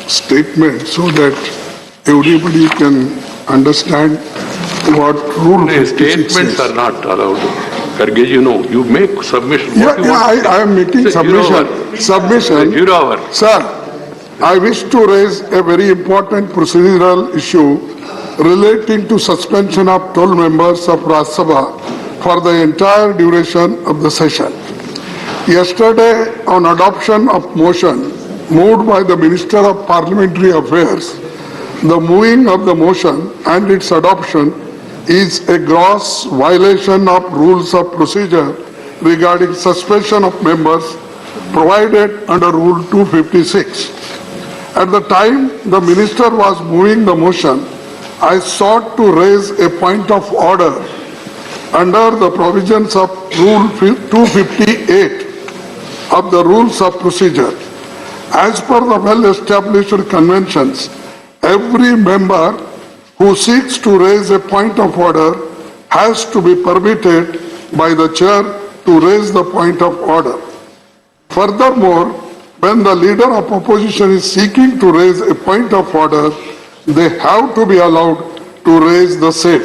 statement so that everybody can understand what rule. No, statements are not allowed. Karge, you make submission. I am making submission. Sir, I wish to raise a very important procedural issue relating to suspension of 12 members of Rajya Sabha for the entire duration of the session. Yesterday, on adoption of motion moved by the Minister of Parliamentary Affairs, the moving of the motion and its adoption is a gross violation of rules of procedure regarding suspension of members provided under Rule 256. At the time the Minister was moving the motion, I sought to raise a point of order under the provisions of Rule 258 of the Rules of Procedure. As per the well-established conventions, every member who seeks to raise a point of order has to be permitted by the chair to raise the point of order. Furthermore, when the leader of opposition is seeking to raise a point of order, they have to be allowed to raise the same.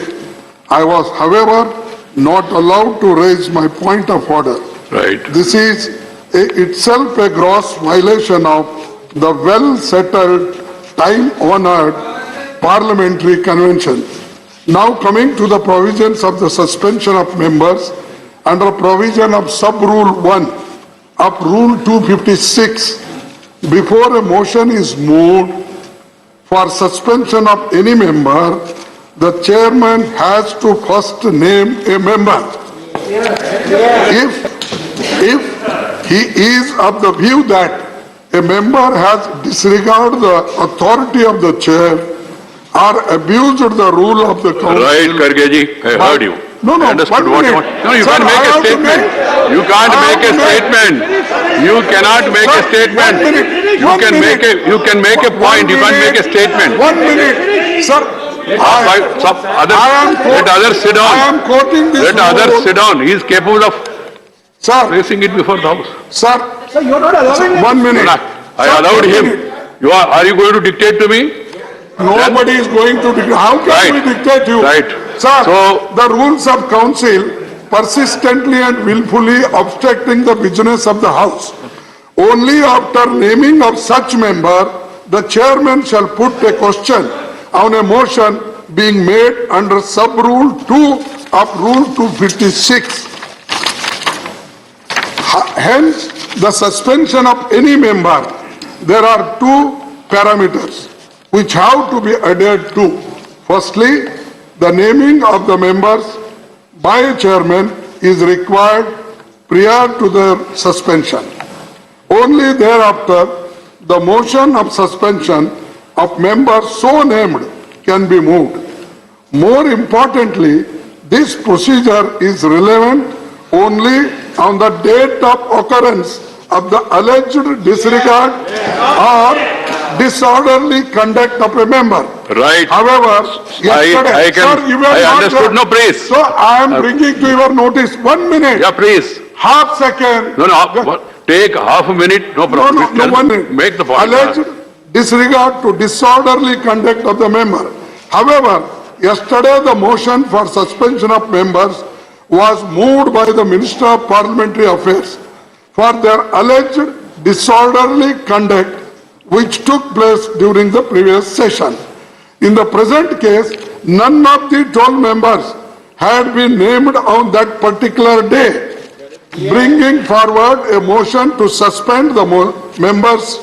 I was, however, not allowed to raise my point of order. Right. This is itself a gross violation of the well-settled, time-honored parliamentary convention. Now coming to the provisions of the suspension of members under provision of sub-rule 1 of Rule 256, before a motion is moved for suspension of any member, the chairman has to first name a member. If he is of the view that a member has disregarded the authority of the chair or abused the rule of the council. Right, Kargeji, I heard you. No, I understood what you want. No, you can't make a statement. You can't make a statement. You cannot make a statement. You can make a point. You can't make a statement. 1 minute, sir. Let others sit down. I am quoting this. Let others sit down. He is capable of placing it before the house. Sir, you are not allowing 1 minute. I allowed him. Are you going to dictate to me? Nobody is going to dictate. How can we dictate you? Right. Sir, So, the rules of council persistently and willfully obstructing the business of the house. Only after naming of such member, the chairman shall put a question on a motion being made under sub-rule 2 of Rule 256. Hence, the suspension of any member, there are two parameters which have to be adhered to. Firstly, the naming of the members by a chairman is required prior to their suspension. Only thereafter, the motion of suspension of members so named can be moved. More importantly, this procedure is relevant only on the date of occurrence of the alleged disregard or disorderly conduct of a member. right. However, yesterday, sir, you were I not understood. there. No, please. So I am bringing to your notice 1 minute, Yeah, please. half second. No. Take half a minute. No problem. No, 1 minute. Make the point. Alleged disregard to disorderly conduct of the member. However, yesterday the motion for suspension of members was moved by the Minister of Parliamentary Affairs for their alleged disorderly conduct which took place during the previous session. In the present case, none of the 12 members had been named on that particular day, bringing forward a motion to suspend the members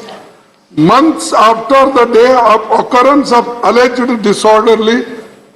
months after the day of occurrence of alleged disorderly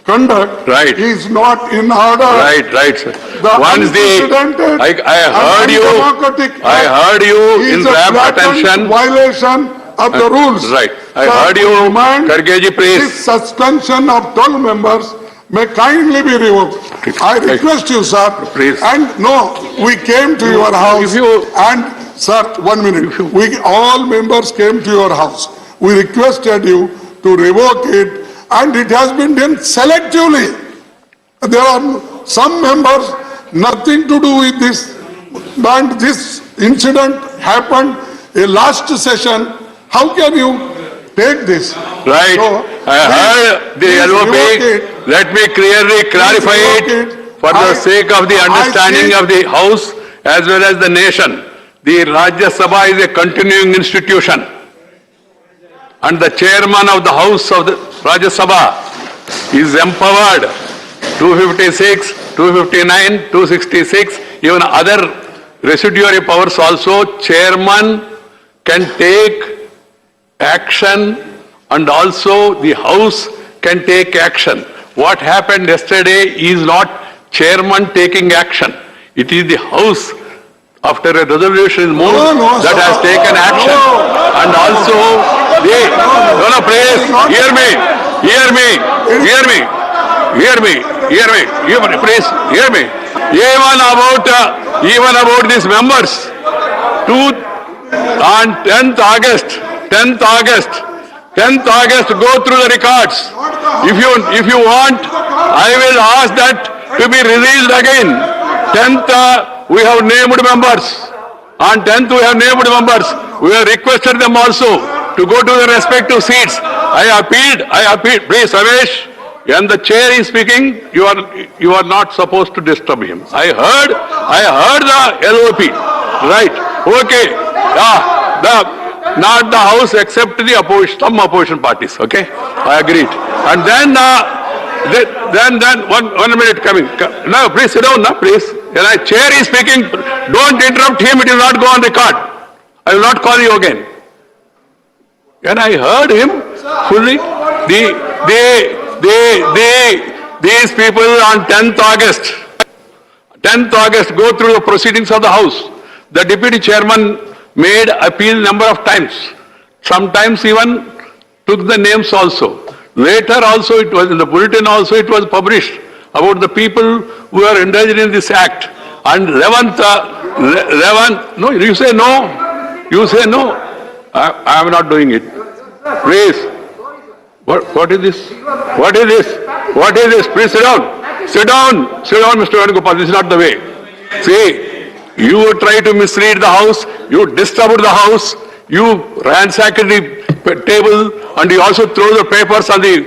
conduct Right. is not in order. Right, sir. The Once unprecedented I heard and you. undemocratic I heard you is in a rapt blatant attention. violation of the rules. Right. I Sir, heard you. I demand Kargeji, please. This suspension of 12 members may kindly be revoked. I request you, sir. Please. And no, we came to your house If you- and, sir, 1 minute. We, all members came to your house. We requested you to revoke it and it has been done selectively. There are some members, nothing to do with this. And this incident happened in last session. How can you take this. Right. So, I heard the please LOP. revoke it. Let me clearly clarify revoke it it. for the I- sake of the I understanding see- of the House as well as the nation. The Rajya Sabha is a continuing institution. And the chairman of the House of the Rajya Sabha is empowered 256, 259, 266, even other residuary powers also. Chairman can take action and also the House can take action. What happened yesterday is not chairman taking action. It is the House, after a resolution is moved, No, that has sir. taken action. And also, no, please, hear me, hear me, hear me, hear me, hear me, please, hear me. Even about these members, on 10th August, go through the records. If you want, I will ask that to be released again. 10th, we have named members. On 10th, we have named members. We have requested them also to go to their respective seats. I appealed. Please, Ramesh, when the chair is speaking, you are not supposed to disturb him. I heard the LOP. Right. Okay. Not the House except the opposition, some opposition parties. Okay. I agreed. And then one minute coming. No, please sit down. No, please. When a chair is speaking, don't interrupt him. It will not go on record. I will not call you again. And I heard him fully. These people on 10th August go through the proceedings of the House. The deputy chairman made appeal number of times. Sometimes even took the names also. Later also it was in the bulletin also it was published about the people who are engaged in this act. And 11th, no, you say no. You say no. I am not doing it. Please. What is this? What is this? What is this? Please sit down. Sit down, Mr. Venugopal. This is not the way. See, you try to mislead the House. You disturbed the House. You ransacked the table, and you also throw the papers on the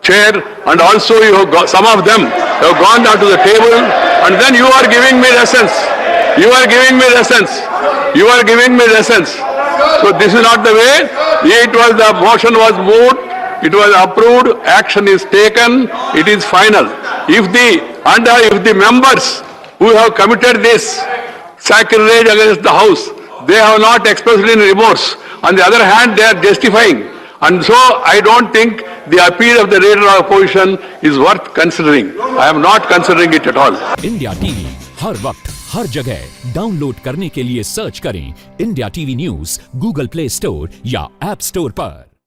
chair, and also you have got, some of them have gone down to the table, and then you are giving me lessons. You are giving me lessons. You are giving me lessons. So this is not the way. The motion was moved. It was approved, action is taken, it is final. If the members who have committed this sacrilege against the House, they have not expressed any remorse. On the other hand, they are justifying. And so I don't think the appeal of the leader of opposition is worth considering. I am not considering it at all. India TV हर वक्त हर जगह download करने के लिए search करें India TV news Google play store या app store पर।